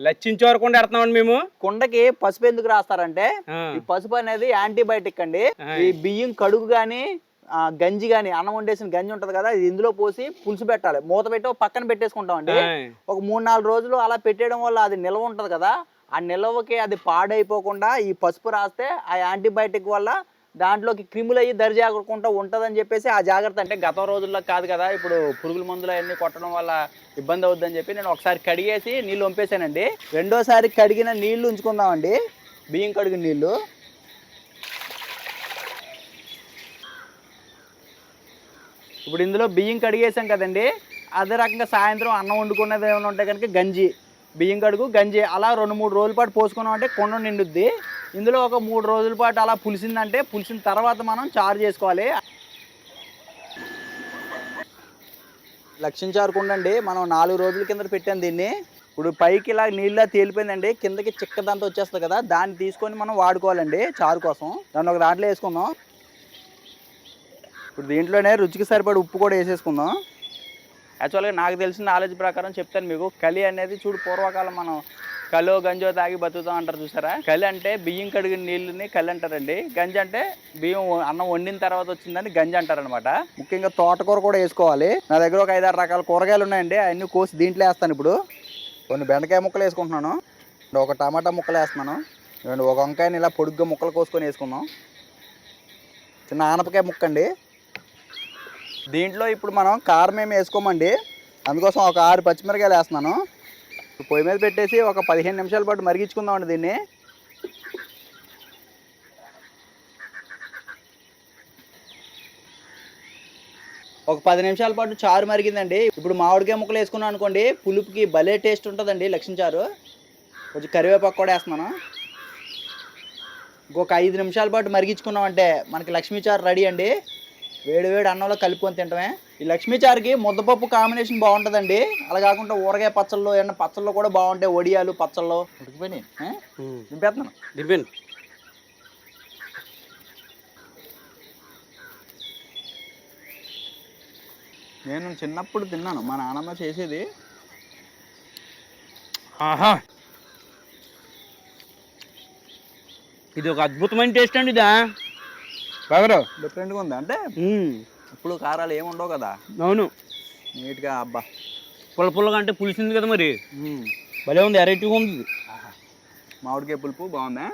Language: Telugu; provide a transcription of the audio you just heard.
లచ్చించే వరకు ఎడతామండి మేము. కుండకి పసుపు ఎందుకు రాస్తారంటే ఈ పసుపు అనేది యాంటీబయాటిక్ అండి. ఈ బియ్యం కడుగు గాని గంజి గాని అన్నం వండేసిన గంజి ఉంటది కదా, ఇది ఇందులో పోసి పులుసు పెట్టాలి. మూత పెట్టి పక్కన పెట్టేసుకుంటాం అండి. ఒక 3-4 రోజులు అలా పెట్టేయడం వల్ల అది నిల్వ ఉంటది కదా, ఆ నిల్వకి అది పాడైపోకుండా ఈ పసుపు రాస్తే ఆ యాంటీబయాటిక్ వల్ల దాంట్లోకి క్రిములు అయ్యి దరిజాగకుండా ఉంటుందని చెప్పేసి ఆ జాగ్రత్త. అంటే గతం రోజుల్లో కాదు కదా, ఇప్పుడు పురుగుల మందులు అవన్నీ కొట్టడం వల్ల ఇబ్బంది అవుద్దని చెప్పి నేను ఒకసారి కడిగేసి నీళ్ళు వంపేసానండి. రెండోసారి కడిగిన నీళ్లు ఉంచుకుందామండి, బియ్యం కడిగిన నీళ్లు. ఇప్పుడు ఇందులో బియ్యం కడిగేసాం కదండి, అదే రకంగా సాయంత్రం అన్నం వండుకునేది ఏమైనా ఉంటే కనుక గంజి, బియ్యం కడుగు గంజి అలా 2-3 రోజుల పాటు పోసుకున్నాం అంటే కుండ నిండుద్ది. ఇందులో ఒక 3 రోజుల పాటు అలా పులిసిందంటే పులిసిన తర్వాత మనం చారు చేసుకోవాలి. లక్షించారు కుండ అండి, మనం 4 రోజుల కింద పెట్టాం దీన్ని. ఇప్పుడు పైకి ఇలా నీళ్ళ తేలిపోయిందండి, కిందకి చిక్కదంతా వచ్చేస్తుంది కదా, దాన్ని తీసుకొని మనం వాడుకోవాలండి చారు కోసం. దాన్ని ఒక దాంట్లో వేసుకుందాం. ఇప్పుడు దీంట్లోనే రుచికి సరిపడి ఉప్పు కూడా వేసేసుకుందాం. యాక్చువల్గా నాకు తెలిసిన నాలెడ్జ్ ప్రకారం చెప్తాను మీకు. కలి అనేది చూడు, పూర్వకాలం మనం కలో గంజో తాగి బతుకుతాం అంటారు చూసారా. కలి అంటే బియ్యం కడిగిన నీళ్ళని కలి అంటారండి. గంజి అంటే బియ్యం అన్నం వండిన తర్వాత వచ్చిందని గంజి అంటారనమాట. ముఖ్యంగా తోటకూర కూడా వేసుకోవాలి. నా దగ్గర ఒక 5-6 రకాల కూరగాయలు ఉన్నాయండి, అవన్నీ కోసి దీంట్లో వేస్తాను. ఇప్పుడు కొన్ని బెండకాయ ముక్కలు వేసుకుంటున్నాను, ఒక టమాటా ముక్కలు వేస్తున్నాను, ఒక వంకాయని ఇలా పొడుగ్గా ముక్కలు కోసుకొని వేసుకుందాం. చిన్న ఆనపకాయ ముక్క అండి. దీంట్లో ఇప్పుడు మనం కారం ఏమి వేసుకోమండి, అందుకోసం ఒక 6 పచ్చిమిరకాయలు వేస్తున్నాను. పొయ్యి మీద పెట్టేసి ఒక 15 నిమిషాల పాటు మరిగించుకుందామండి దీన్ని. ఒక 10 నిమిషాల పాటు చారు మరిగిందండి. ఇప్పుడు మామిడికాయ ముక్కలు వేసుకున్నాం అనుకోండి, పులుపుకి భలే టేస్ట్ ఉంటుందండి లక్ష్మీ చారు. కొంచెం కరివేపాకు కూడా వేస్తున్నాను. ఇంకొక 5 నిమిషాల పాటు మరిగించుకున్నాం అంటే మనకి లక్ష్మీ చారు రెడీ అండి. వేడి వేడి అన్నంలో కలుపుకొని తింటమే. ఈ లక్ష్మీ చారుకి ముద్దపప్పు కాంబినేషన్ బాగుంటుందండి. అలా కాకుండా ఊరగాయ పచ్చళ్ళు ఏమన్నా పచ్చళ్ళు కూడా బాగుంటాయి, వడియాలు పచ్చళ్ళు. దింపేస్తున్నాను. దింపండి. నేను చిన్నప్పుడు తిన్నాను, మా నాన్నమ్మ చేసేది. ఆహా, ఇది ఒక అద్భుతమైన టేస్ట్ అండి. ఇదా బాగా డిఫరెంట్గా ఉంది. అంటే ఉప్పులు కారాలు ఏమి ఉండవు కదా. అవును, నీట్గా. అబ్బా, పుల్లగా అంటే పులిసింది కదా, మరి భలే ఉంది, వెరైటీగా ఉంది. మామిడికాయ పులుపు బాగుందా?